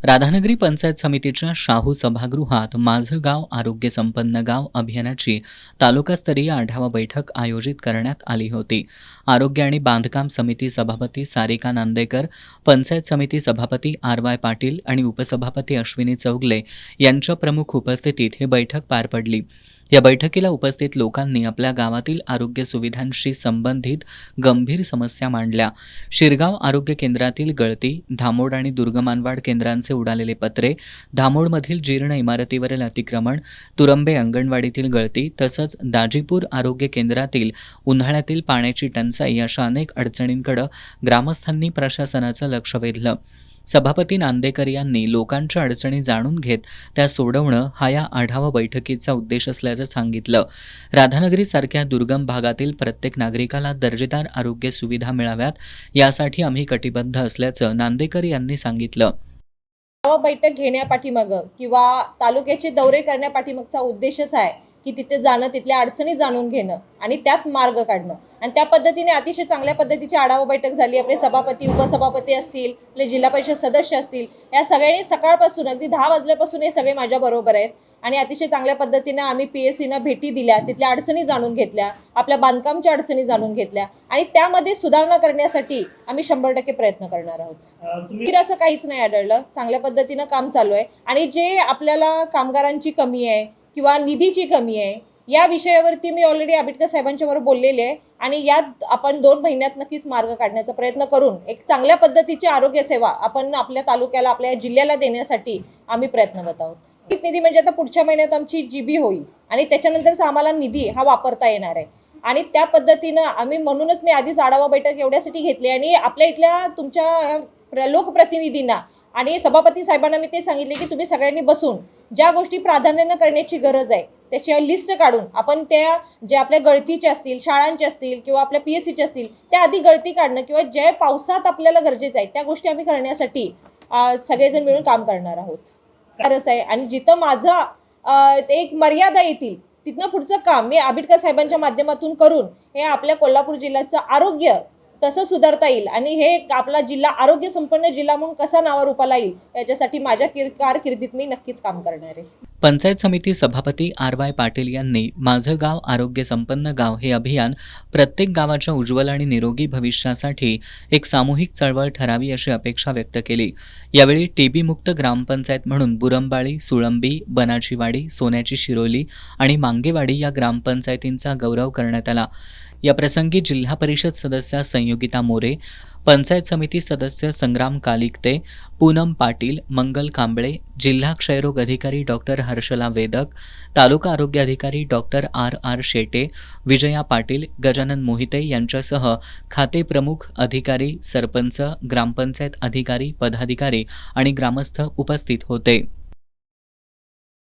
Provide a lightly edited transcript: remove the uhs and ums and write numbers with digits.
राधानगरी पंचायत समितीच्या शाहू सभागृहात माझं गाव आरोग्य संपन्न गाव अभियानाची तालुकास्तरीय आढावा बैठक आयोजित करण्यात आली होती. आरोग्य आणि बांधकाम समिती सभापती सारिका नांदेकर, पंचायत समिती सभापती RY पाटील आणि उपसभापती अश्विनी चौगले यांच्या प्रमुख उपस्थितीत ही बैठक पार पडली. या बैठकीला उपस्थित लोकांनी आपल्या गावातील आरोग्य सुविधांशी संबंधित गंभीर समस्या मांडल्या. शिरगाव आरोग्य केंद्रातील गळती, धामोड आणि दुर्गमानवाड केंद्रांचे उडालेले पत्रे, धामोडमधील जीर्ण इमारतीवरील अतिक्रमण, तुरंबे अंगणवाडीतील गळती तसंच दाजीपूर आरोग्य केंद्रातील उन्हाळ्यातील पाण्याची टंचाई अशा अनेक अडचणींकडे ग्रामस्थांनी प्रशासनाचं लक्ष वेधलं. सभापती नांदेकर यांनी लोकांच्या अडचणी जाणून घेत त्या सोडवणं हा या आढावा बैठकीचा उद्देश असल्याचं सांगितलं. राधानगरीसारख्या दुर्गम भागातील प्रत्येक नागरिकाला दर्जेदार आरोग्य सुविधा मिळाव्यात यासाठी आम्ही कटिबद्ध असल्याचं नांदेकर यांनी सांगितलं. बैठक घेण्यापाठीमागं किंवा तालुक्याचे दौरे करण्यापाठीमागचा उद्देशच आहे की तिथे जाणं, तिथल्या अडचणी जाणून घेणं आणि त्यात मार्ग काढणं. आणि त्या पद्धतीने अतिशय चांगल्या पद्धतीची आढावा बैठक झाली. आपले सभापती, उपसभापती असतील, आपले जिल्हा परिषद सदस्य असतील, या सगळ्यांनी सकाळपासून अगदी 10 वाजल्यापासून हे सगळे माझ्याबरोबर आहेत आणि अतिशय चांगल्या पद्धतीनं आम्ही PSCना भेटी दिल्या, तिथल्या अडचणी जाणून घेतल्या, आपल्या बांधकामच्या अडचणी जाणून घेतल्या आणि त्यामध्ये सुधारणा करण्यासाठी आम्ही 100% प्रयत्न करणार आहोत. असं काहीच नाही आढळलं. चांगल्या पद्धतीनं काम चालू आहे आणि जे आपल्याला कामगारांची कमी आहे किंवा निधीची कमी आहे या विषयावरती मी ऑलरेडी आबिटकर साहेबांच्या बरोबर बोललेले आहे आणि यात आपण 2 महिन्यात नक्कीच मार्ग काढण्याचा प्रयत्न करून एक चांगल्या पद्धतीची आरोग्य सेवा आपण आपल्या तालुक्याला, आपल्या जिल्ह्याला देण्यासाठी आम्ही प्रयत्नरत आहोत. निधी म्हणजे आता पुढच्या महिन्यात आमची GB होईल आणि त्याच्यानंतरच आम्हाला निधी हा वापरता येणार आहे आणि त्या पद्धतीनं आम्ही म्हणूनच मी आधीच आढावा बैठक एवढ्यासाठी घेतली आणि आपल्या इथल्या तुमच्या लोकप्रतिनिधींना आणि सभापती साहेबांना मी ते सांगितले की तुम्ही सगळ्यांनी बसून ज्या गोष्टी प्राधान्यानं करण्याची गरज आहे त्याची लिस्ट काढून आपण त्या ज्या आपल्या गळतीच्या असतील, शाळांच्या असतील किंवा आपल्या PSCच्या असतील त्या आधी गळती काढणं किंवा ज्या पावसात आपल्याला गरजेचं आहे त्या गोष्टी आम्ही करण्यासाठी सगळेजण मिळून काम करणार आहोत. गरज आहे आणि जिथं माझा एक मर्यादा येतील तिथनं पुढचं काम मी आबिटकर साहेबांच्या माध्यमातून करून हे आपल्या कोल्हापूर जिल्ह्याचं आरोग्य कसं सुधारता येईल आणि हे आपला जिल्हा आरोग्य संपन्न जिल्हा म्हणून कसा नावारूपाला येईल याच्यासाठी माझ्या कारकिर्दीत मी नक्कीच काम करणार आहे. पंचायत समिती सभापती RY पाटील यांनी माझं गाव आरोग्य संपन्न गाव हे अभियान प्रत्येक गावाच्या उज्ज्वल आणि निरोगी भविष्यासाठी एक सामूहिक चळवळ ठरावी अशी अपेक्षा व्यक्त केली. यावेळी TB मुक्त ग्रामपंचायत म्हणून बुरंबाळी, सुळंबी, बनाचीवाडी, सोन्याची शिरोली आणि मांगेवाडी या ग्रामपंचायतींचा गौरव करण्यात आला. या प्रसंगी जिल्हा परिषद सदस्य संयोगिता मोरे, पंचायत समिती सदस्य संग्राम कालिकते, पूनम पाटील, मंगल कांबळे, जिल्हा क्षयरोग अधिकारी डॉक्टर हर्षला वेदक, तालुका आरोग्य अधिकारी डॉक्टर RR शेटे, विजया पाटील, गजानन मोहिते यांच्यासह खाते प्रमुख, अधिकारी, सरपंच, ग्रामपंचायत अधिकारी, पदाधिकारी आणि ग्रामस्थ उपस्थित होते.